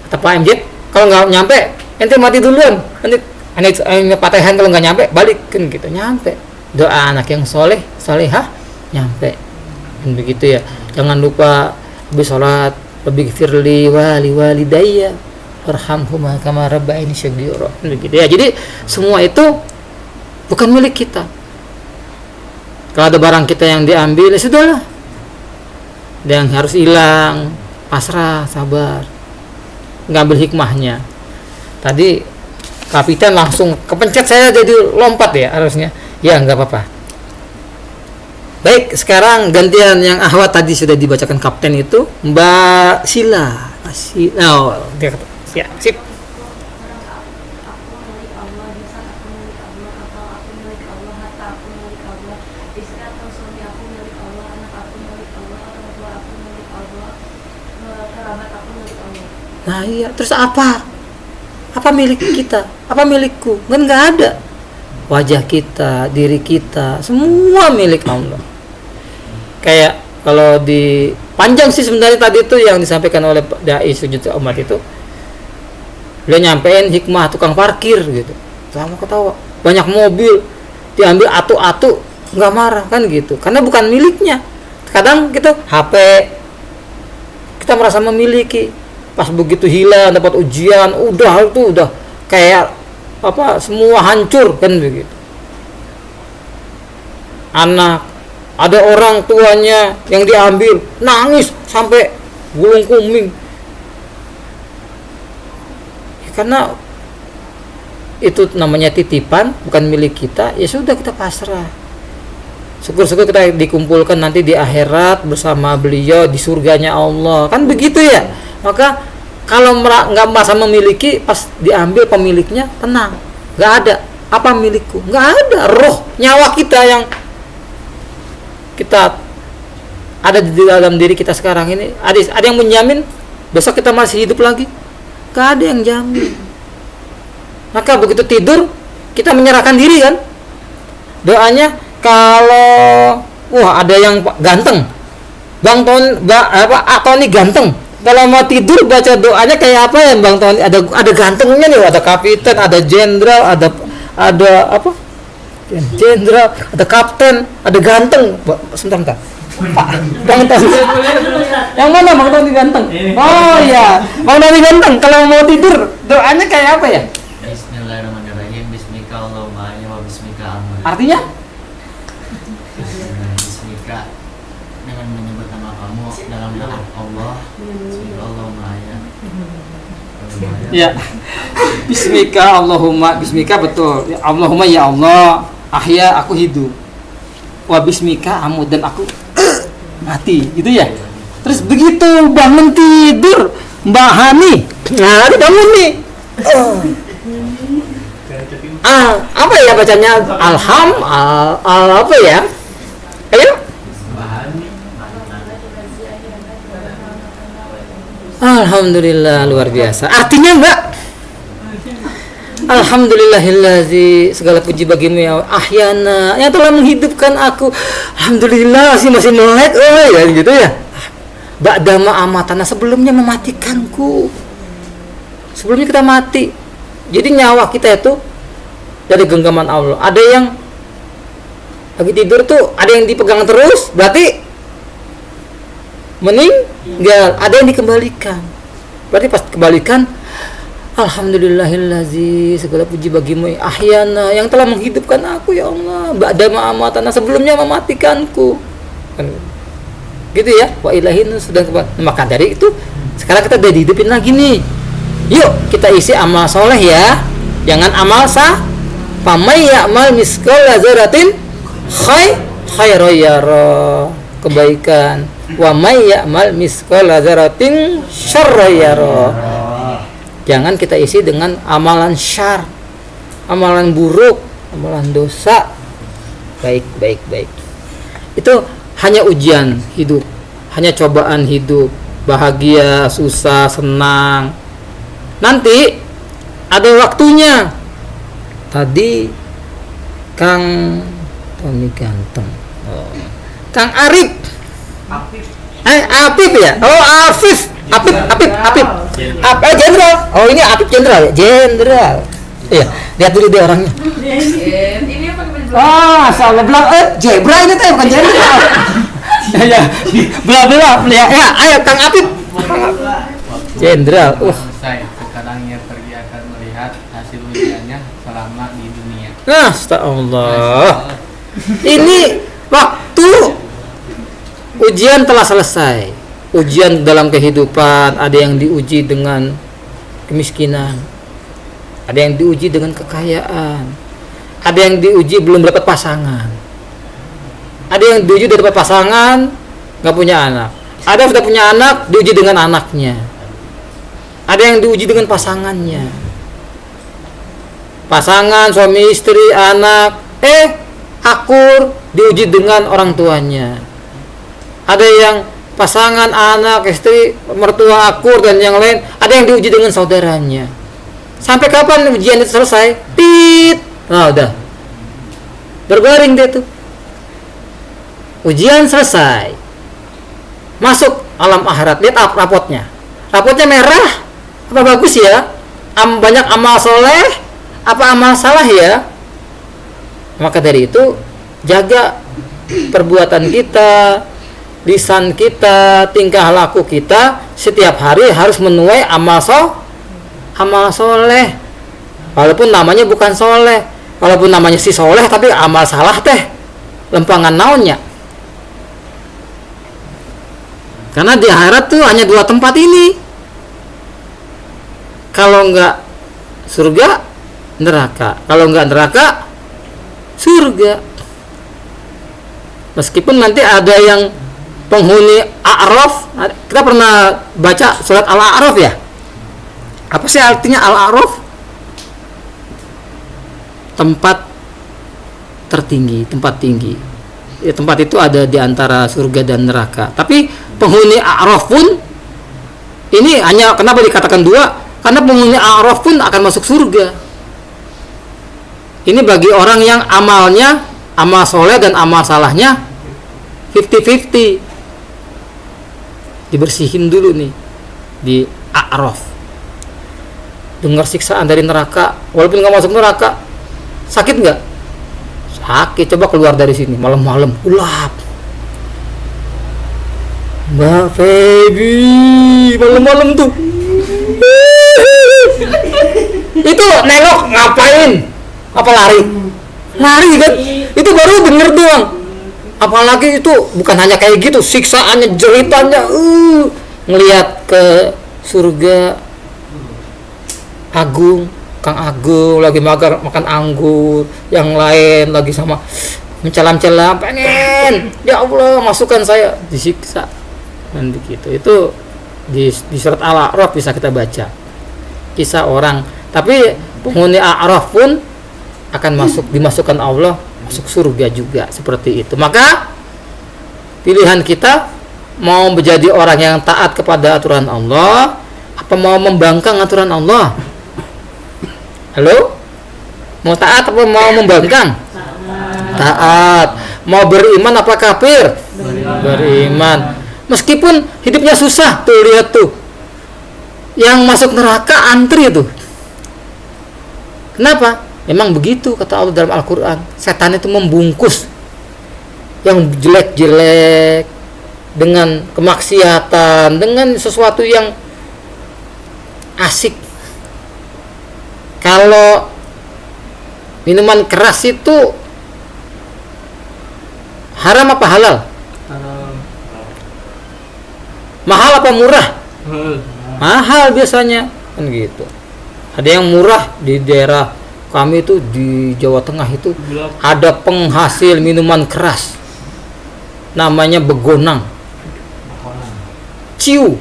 Kata Pak MJ, kalau nggak nyampe, ente mati duluan. Nanti Fatihah kalau nggak nyampe, balik kan gitu. Nyampe. Doa anak yang soleh, solehah, nyampe. Dan begitu ya. Jangan lupa lebih sholat, lebih firli wali walidayya. warhamhuma kama rabbaini shaghira. Begitu ya. Jadi semua itu bukan milik kita. Kalau ada barang kita yang diambil, ya sudahlah. Yang harus hilang, pasrah, sabar. Ngambil hikmahnya. Tadi kapitan langsung kepencet, saya jadi lompat ya harusnya. Ya nggak apa-apa. Baik, sekarang gantian yang Ahwat tadi sudah dibacakan kapten itu, Mbak Sila. Dia kata, ya, sip. Aku milik Allah, misal aku milik Allah, atau aku milik Allah, harta aku milik Allah, istri atau suami aku milik Allah, anak aku milik Allah, orang tua aku milik Allah, kerabat aku milik Allah. Nah iya, terus apa? Apa milik kita? Apa milikku? Kan nggak ada. Wajah kita, diri kita, semua milik Allah. Kayak kalau di panjang sih sebenarnya tadi itu yang disampaikan oleh dai sujud umat itu. Dia nyampein hikmah tukang parkir gitu. Sama ketawa. Banyak mobil diambil atu-atu, nggak marah kan gitu. Karena bukan miliknya. Kadang kita HP kita merasa memiliki. Pas begitu hilang dapat ujian, udah kayak apa semua hancur kan begitu. Anak, ada orang tuanya yang diambil, nangis sampai gulung kuming. Ya, karena itu namanya titipan, bukan milik kita, ya sudah kita pasrah. Syukur-syukur kita dikumpulkan nanti di akhirat bersama beliau di surganya Allah. Kan begitu ya. Maka kalau nggak merasa memiliki, pas diambil pemiliknya tenang, nggak ada apa milikku, nggak ada. Roh nyawa kita yang kita ada di dalam diri kita sekarang ini, ada yang menjamin besok kita masih hidup lagi? Nggak ada yang jamin. Maka begitu tidur kita menyerahkan diri kan. Doanya kalau ada yang ganteng, Bang Tony ganteng. Kalau mau tidur baca doanya kayak apa ya Bang Tony? Ada gantengnya nih, ada kapitan, ada jenderal, ada apa? Jenderal, ada kapten, ada ganteng. Sebentar. Pak, Bang Tony. Yang mana Bang Tony ganteng? Oh iya, Bang Tony ganteng. Kalau mau tidur doanya kayak apa ya? Bismillahirrahmanirrahim. Bismillahirrahmanirrahim. Wa bismillahirrahmanirrahim. Artinya? Bismika dengan menyebut nama kamu dalam nama Allah. Bismillahirrahmanirrahim. Ya. Bismika Allahumma, bismika betul. Ya, Allahumma ya Allah, ahya aku hidup. Wa bismika amud dan aku mati, gitu ya. Terus begitu bangun tidur, Mbak Hani, nah ada bangun nih. Apa ya bacanya? Apa ya? Ayo. Alhamdulillah, luar biasa. Artinya enggak? Alhamdulillahillazi, segala puji bagimu ya ahyana, yang telah menghidupkan aku. Alhamdulillah masih melek, ya gitu ya. Ba'dama amatana, sebelumnya mematikanku. Sebelumnya kita mati. Jadi nyawa kita itu dari genggaman Allah. Ada yang lagi tidur tuh, ada yang dipegang terus, berarti meninggal. Ada yang dikembalikan, berarti pas kembalikan, alhamdulillahillazi, segala puji bagimu ahyana, yang telah menghidupkan aku ya Allah. Ba'dama amatana, sebelumnya mematikanku kan gitu ya. Wa ilahin sudah maka dari itu sekarang kita udah dihidupin lagi nih. Yuk kita isi amal soleh ya, jangan amal sah. Pamay ya'mal miskala dzarratin khairan yara, kebaikan. Wa may ya'mal miskala dzarratin syarran yara. Jangan kita isi dengan amalan syar, amalan buruk, amalan dosa. Baik. Itu hanya ujian hidup, hanya cobaan hidup, bahagia, susah, senang. Nanti ada waktunya. Tadi Kang Tony ganteng. Kang Arif. Apip ya? Oh, Afif. Apip. Jenderal. Oh, ini Apip jenderal ya? Jenderal. Iya, lihat dulu dia orangnya. Ini apa Salah bilang Jebra ini tuh bukan jenderal. Ya. Bla ya, ayo Kang Apip. Jenderal. Sekarang orangnya pergi akan melihat hasil ujiannya selama di dunia. Nah, astagfirullah. Ini waktu ujian telah selesai. Ujian dalam kehidupan, ada yang diuji dengan kemiskinan, ada yang diuji dengan kekayaan, ada yang diuji belum dapat pasangan, ada yang diuji udah dapat pasangan nggak punya anak, ada yang sudah punya anak diuji dengan anaknya, ada yang diuji dengan pasangannya, pasangan suami istri anak akur diuji dengan orang tuanya, ada yang pasangan anak istri mertua akur dan yang lain, ada yang diuji dengan saudaranya. Sampai kapan ujian itu selesai? Tit. Nah, udah berbaring dia tuh. Ujian selesai, masuk alam akhirat. Lihat rapotnya. Rapotnya merah apa bagus ya? Banyak amal soleh apa amal salah ya? Maka dari itu jaga perbuatan kita, lisan kita, tingkah laku kita setiap hari harus menuai amal soleh. Walaupun namanya bukan soleh, walaupun namanya si soleh tapi amal salah teh lempangan naonnya. Karena di akhirat tuh hanya 2 tempat ini. Kalau enggak surga, neraka. Kalau enggak neraka, surga. Meskipun nanti ada yang penghuni A'raf, kita pernah baca surat Al-A'raf ya. Apa sih artinya Al-A'raf? Tempat tertinggi, tempat tinggi. Ya, tempat itu ada di antara surga dan neraka. Tapi penghuni A'raf pun ini hanya kenapa dikatakan 2? Karena penghuni A'raf pun akan masuk surga. Ini bagi orang yang amalnya, amal soleh dan amal salahnya 50-50. Dibersihin dulu nih di A'raf. Dengar siksaan dari neraka, walaupun nggak masuk neraka, sakit nggak? Sakit. Coba keluar dari sini malam-malam, gelap. Mbak Feby, malam-malam tuh. Itu nengok ngapain? Apa lari? Lari kan? Itu baru denger doang. Apalagi itu bukan hanya kayak gitu, siksaannya, jeritannya, ngelihat ke surga Agung, Kang Agung lagi makan anggur, yang lain lagi sama mencelam-celam, pengen, ya Allah masukkan saya, disiksa. Dan begitu. Itu di surat Al-A'raf bisa kita baca kisah orang. Tapi penghuni A'raf pun akan dimasukkan Allah masuk surga juga seperti itu. Maka pilihan kita mau menjadi orang yang taat kepada aturan Allah apa mau membangkang aturan Allah? Halo? Mau taat apa mau membangkang? Taat. Mau beriman apa kafir? Beriman. Meskipun hidupnya susah, tuh lihat tuh. Yang masuk neraka antri tuh. Kenapa? Memang begitu kata Allah dalam Al-Quran. Setan itu membungkus yang jelek-jelek dengan kemaksiatan, dengan sesuatu yang asik. Kalau minuman keras itu haram apa halal? Mahal apa murah? Mahal biasanya kan gitu. Ada yang murah di daerah kami itu di Jawa Tengah itu ada penghasil minuman keras namanya Begonang, Ciu.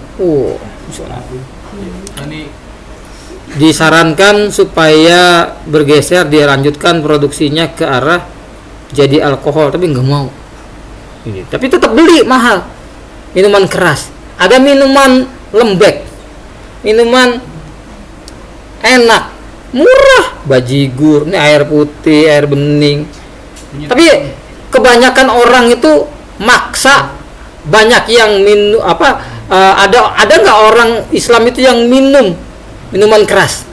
Disarankan supaya bergeser, dilanjutkan produksinya ke arah jadi alkohol, tapi nggak mau. Tapi tetap beli mahal minuman keras. Ada minuman lembek, minuman enak, murah, bajigur, ini air putih, air bening. Tapi kebanyakan orang itu maksa, banyak yang minum ada nggak orang Islam itu yang minum minuman keras?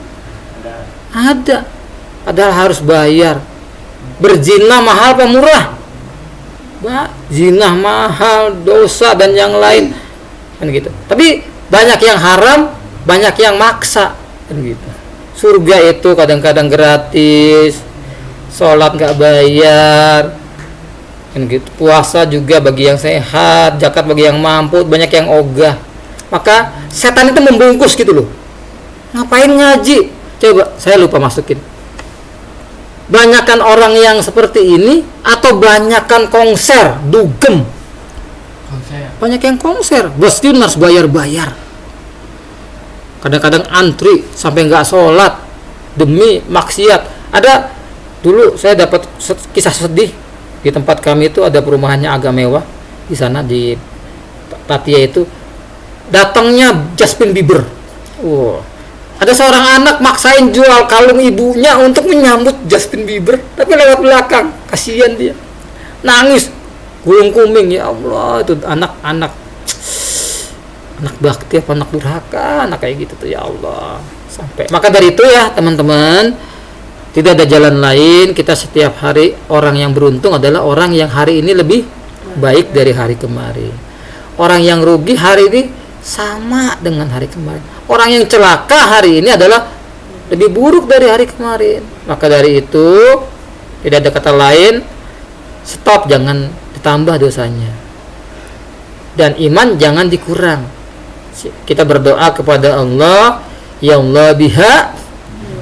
Ada. Padahal harus bayar. Berzina mahal apa murah? Zina mahal, dosa dan yang lain kan gitu. Tapi banyak yang haram, banyak yang maksa. kan gitu. Surga itu kadang-kadang gratis, sholat nggak bayar, kan gitu. Puasa juga bagi yang sehat, zakat bagi yang mampu, banyak yang ogah. Maka setan itu membungkus gitu loh. Ngapain ngaji? Coba saya lupa masukin. Banyakan orang yang seperti ini atau banyakan konser, dugem. Banyak yang konser, bos itu harus bayar-bayar. Kadang-kadang antri sampai nggak sholat demi maksiat. Ada dulu saya dapat kisah sedih di tempat kami itu, ada perumahannya agak mewah di sana di Tatia itu, datangnya Justin Bieber. Ada seorang anak maksain jual kalung ibunya untuk menyambut Justin Bieber, tapi lewat belakang, kasihan dia, nangis gulung kuming. Ya Allah, itu anak bakti apa anak durhaka, anak kayak gitu tuh, ya Allah. Sampai maka dari itu ya teman-teman, tidak ada jalan lain. Kita setiap hari, orang yang beruntung adalah orang yang hari ini lebih baik dari hari kemarin. Orang yang rugi hari ini sama dengan hari kemarin. Orang yang celaka hari ini adalah lebih buruk dari hari kemarin. Maka dari itu tidak ada kata lain, stop, jangan ditambah dosanya, dan iman jangan dikurang. Kita berdoa kepada Allah, ya Allah biha,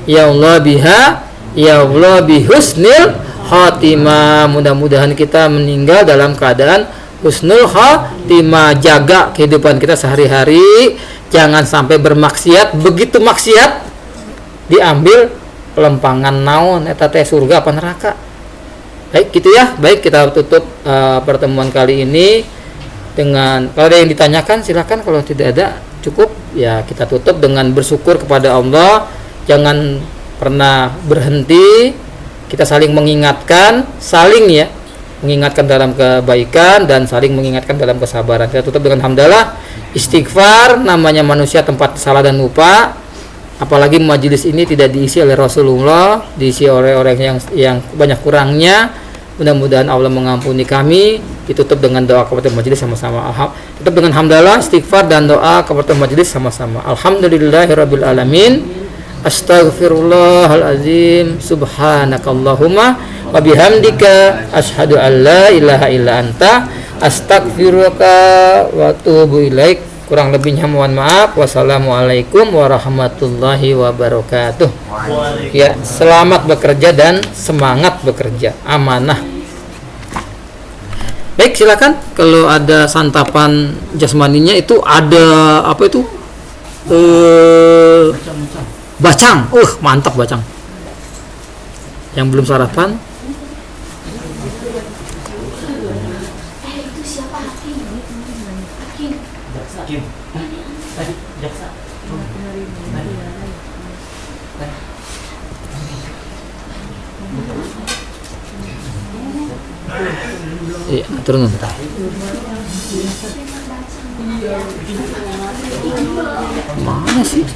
ya Allah biha, ya Allah bihusnil khatimah. Mudah-mudahan kita meninggal dalam keadaan husnul khatimah. Jaga kehidupan kita sehari-hari, jangan sampai bermaksiat. Begitu maksiat diambil pelempangan naon eta teh, surga apa neraka. Baik gitu ya. Baik, kita tutup pertemuan kali ini dengan, kalau ada yang ditanyakan silakan, kalau tidak ada cukup ya kita tutup dengan bersyukur kepada Allah. Jangan pernah berhenti, kita saling mengingatkan, saling ya mengingatkan dalam kebaikan dan saling mengingatkan dalam kesabaran. Kita tutup dengan hamdalah, istighfar. Namanya manusia tempat salah dan lupa, apalagi majelis ini tidak diisi oleh Rasulullah, diisi oleh orang yang banyak kurangnya. Mudah-mudahan Allah mengampuni kami. Ditutup dengan doa kepada majelis sama-sama. Tutup dengan hamdalah, istighfar dan doa kepada majelis sama-sama. Alhamdulillahirabbil alamin. Astaghfirullahalazim. Subhanakallahumma wa bihamdika asyhadu an la ilaha illa anta astaghfiruka wa atubu ilaik. Kurang lebihnya mohon maaf. Wassalamualaikum warahmatullahi wabarakatuh. Ya, selamat bekerja dan semangat bekerja. Amanah. Baik, silakan kalau ada santapan jasmaninya itu ada apa itu? Bacang. Mantap bacang. Yang belum sarapan iya, turun. Mana sih?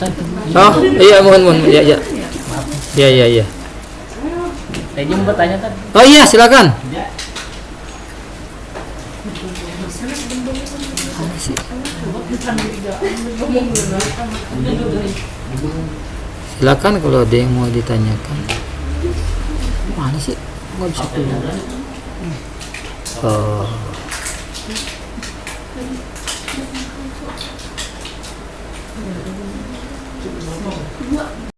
Oh, iya, mohon. Ya. Iya. Saya mau bertanya tadi. Oh iya, silakan. Silakan kalau ada yang mau ditanyakan. Mana sih? Nggak bisa keluar. Oh.